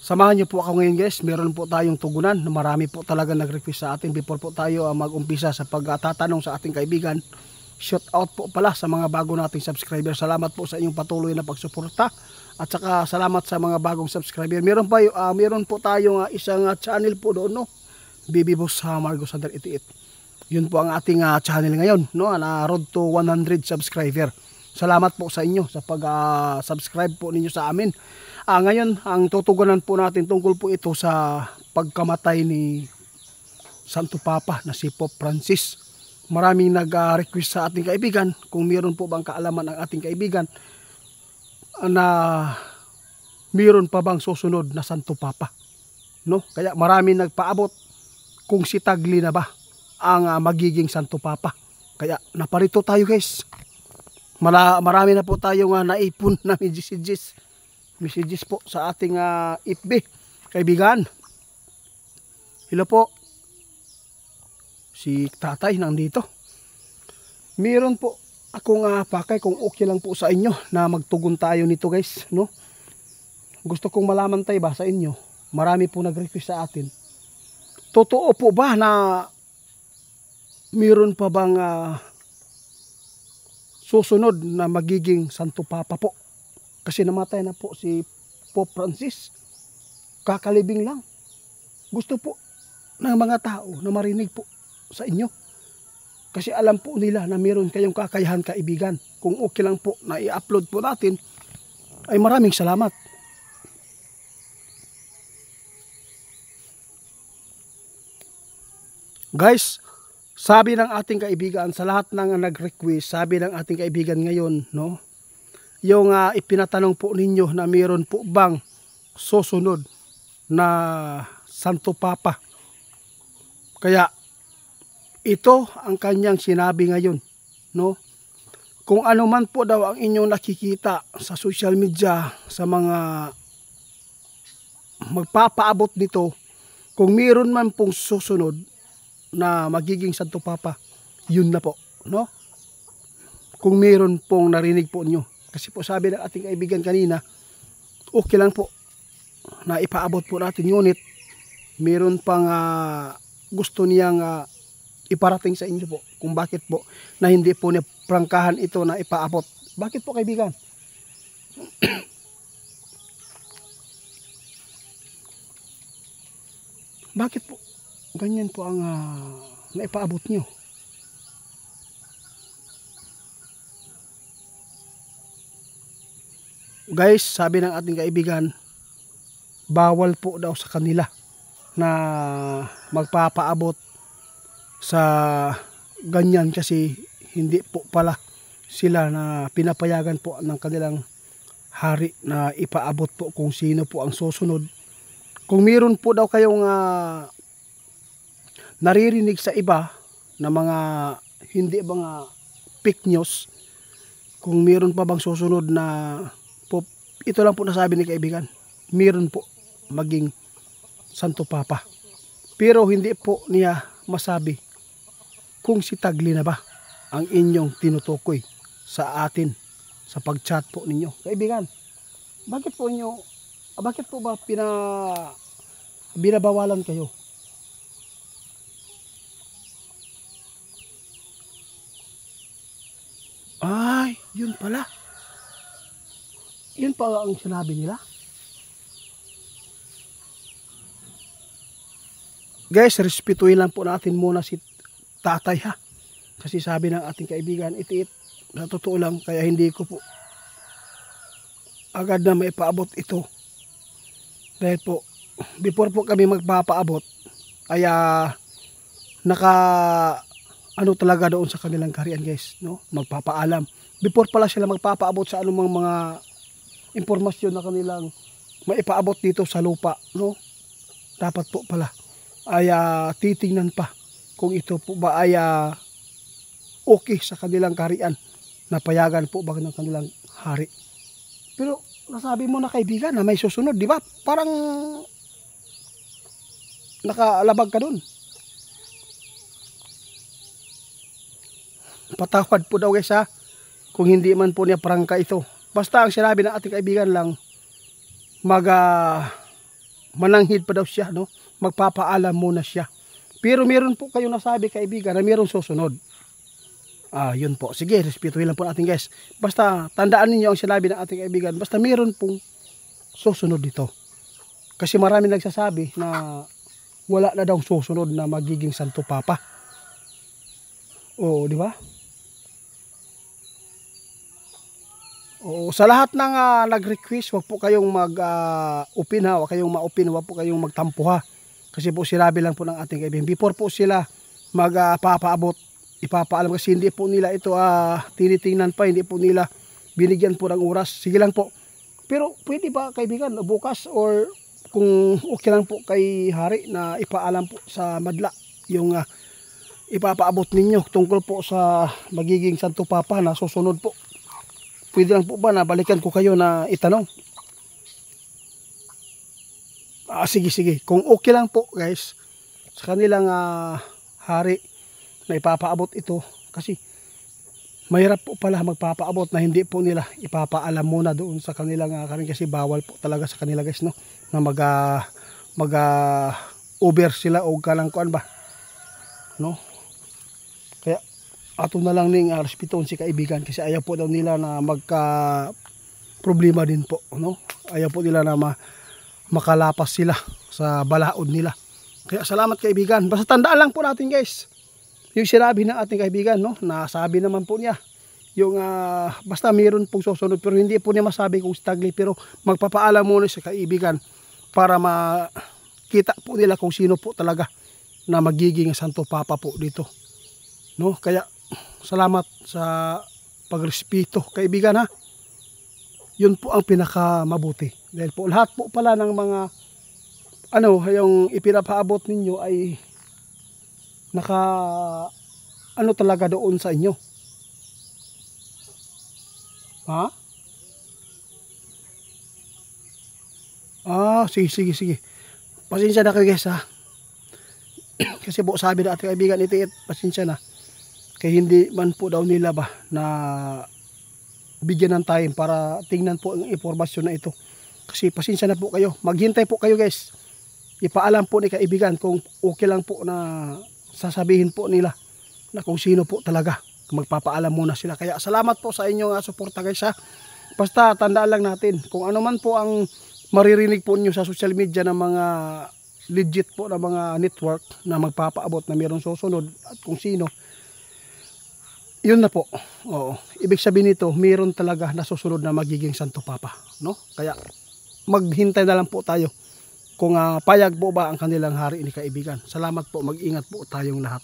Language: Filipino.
Samahan niyo po ako ngayon guys, meron po tayong tugunan. Marami po talaga nag-request sa atin. Before po tayo mag-umpisa sa pagtatanong sa ating kaibigan, shout out po pala sa mga bago nating subscriber. Salamat po sa inyong patuloy na pagsuporta. At saka salamat sa mga bagong subscriber. Meron po tayong isang channel po doon, no? Baby Boss Margo Sander 88. Yun po ang ating channel ngayon, no? Na road to 100 subscriber. Salamat po sa inyo sa pag-subscribe po ninyo sa amin. Ngayon, ang tutugunan po natin tungkol po ito sa pagkamatay ni Santo Papa na si Pope Francis. Maraming nag-request sa ating kaibigan kung meron po bang kaalaman ang ating kaibigan na meron pa bang susunod na Santo Papa. No? Kaya maraming nagpaabot kung si Tagle na ba ang magiging Santo Papa. Kaya naparito tayo guys. Marami na po tayong naipon na messages po sa ating FB kaibigan. Hello po. Si tatay nandito. Meron po akong pakay kung okay lang po sa inyo na magtugon tayo nito guys, no? Gusto kong malaman tayo ba sa inyo. Marami po nag-request sa atin. Totoo po ba na meron pa bang susunod na magiging Santo Papa po? Kasi namatay na po si Pope Francis. Kakalibing lang. Gusto po ng mga tao na marinig po sa inyo. Kasi alam po nila na meron kayong kakayahan kaibigan. Kung okay lang po na i-upload po natin, ay maraming salamat. Guys, sabi ng ating kaibigan, sa lahat ng nag-request, sabi ng ating kaibigan ngayon, no? Yung ipinatanong po ninyo na mayroon po bang susunod na Santo Papa. Kaya ito ang kanyang sinabi ngayon, no? Kung ano man po daw ang inyong nakikita sa social media, sa mga magpapaabot nito, kung mayroon man pong susunod na magiging Santo Papa, yun na po, no? Kung mayroon pong narinig po nyo. Kasi po sabi ng ating kaibigan kanina, okay lang po na ipaabot po natin. Ngunit mayroon pang gusto niyang iparating sa inyo po. Kung bakit po na hindi po niya prangkahan ito na ipaabot. Bakit po kaibigan? Bakit po ganyan po ang naipaabot niyo? Guys, sabi ng ating kaibigan, bawal po daw sa kanila na magpapaabot sa ganyan kasi hindi po pala sila na pinapayagan po ng kanilang hari na ipaabot po kung sino po ang susunod. Kung meron po daw kayong naririnig sa iba na mga hindi mga fake news, kung meron pa bang susunod na po, ito lang po nasabi ni kaibigan, meron po maging Santo Papa. Pero hindi po niya masabi kung si Tagle na ba ang inyong tinutukoy sa atin sa pag-chat po ninyo. Kaibigan, bakit po ba binabawalan kayo? Ay, yun pala. Yun pala ang sinabi nila. Guys, respetuhin lang po natin muna si tatay ha. Kasi sabi ng ating kaibigan, itiit, na totoo lang, kaya hindi ko po agad na maipaabot ito. Dahil po, before po kami magpapaabot, ay ano talaga doon sa kanilang kaharian guys, no? Magpapaalam. Before pala sila magpapaabot sa anumang mga impormasyon na kanilang maipaabot dito sa lupa, no? Dapat po pala ay titingnan pa kung ito po ba ay okay sa kanilang kaharian, napayagan po ba ng kanilang hari. Pero nasabi mo na kaibigan na may susunod, di ba? Parang nakalabag ka dun. Patawad po daw guys ha, kung hindi man po niya prangka ito. Basta ang sinabi ng ating kaibigan lang, mananghid pa daw siya, no? Magpapaalam muna siya. Pero meron po kayong nasabi, kaibigan, na meron susunod. Yun po. Sige, respetuhin lang po natin, guys. Basta tandaan niyo ang sinabi ng ating kaibigan. Basta meron pong susunod dito. Kasi marami nagsasabi na wala na daw susunod na magiging Santo Papa. Oo, di ba? Oo, sa lahat ng nag-request, wag po kayong mag-upin ha. Wag kayong ma-upin, wag po kayong magtampo ha. Kasi po sinabi lang po ng ating kaibigan. Before po sila magpapaabot, ipapaalam kasi hindi po nila ito tinitingnan pa, hindi po nila binigyan po ng oras. Sige lang po. Pero pwede ba kaibigan bukas or kung okay lang po kay hari na ipaalam po sa madla yung ipapaabot ninyo tungkol po sa magiging Santo Papa na susunod po. Pwede lang po ba na balikan ko kayo na itanong? Sige. Kung okay lang po guys sa kanilang hari na ipapaabot ito, kasi mahirap po pala magpapaabot na hindi po nila ipapaalam muna doon sa kanilang kasi bawal po talaga sa kanila guys, no, na over sila o kalang kuan ba, no. Kaya ato na lang ning respeton si kaibigan kasi ayaw po daw nila na magka problema din po, no. Ayaw po nila na makalapas sila sa balaod nila. Kaya salamat kaibigan. Basta tandaan lang po natin guys yung sinabi ng ating kaibigan, no, nasabi naman po niya yung basta mayroon pong susunod, pero hindi po niya masabi kung stagli, pero magpapaalam muna sa kaibigan para makita po nila kung sino po talaga na magiging Santo Papa po dito, no. Kaya salamat sa pagrespeto kaibigan ha. Yun po ang pinaka mabuti, dahil po lahat po pala ng mga yung ipinapaabot ninyo ay talaga doon sa inyo. Sige. Pasensya na kayo guys ha. Kasi po sabi na ating kaibigan itiit, pasensya na. Kaya hindi man po daw nila ba na bigyan ng time para tingnan po ang impormasyon na ito. Kasi pasensya na po kayo. Maghintay po kayo guys. Ipaalam po ni kaibigan kung okay lang po na sasabihin po nila na kung sino po talaga. Magpapaalam muna sila. Kaya salamat po sa inyong suporta guys ha. Basta tandaan lang natin kung ano man po ang maririnig po niyo sa social media ng mga legit po na mga network na magpapaabot na mayroong susunod at kung sino, yun na po. Oo. Ibig sabihin nito, mayroon talaga na susunod na magiging Santo Papa, no? Kaya maghintay na lang po tayo kung payag po ba ang kanilang hari ni kaibigan. Salamat po, mag-ingat po tayong lahat.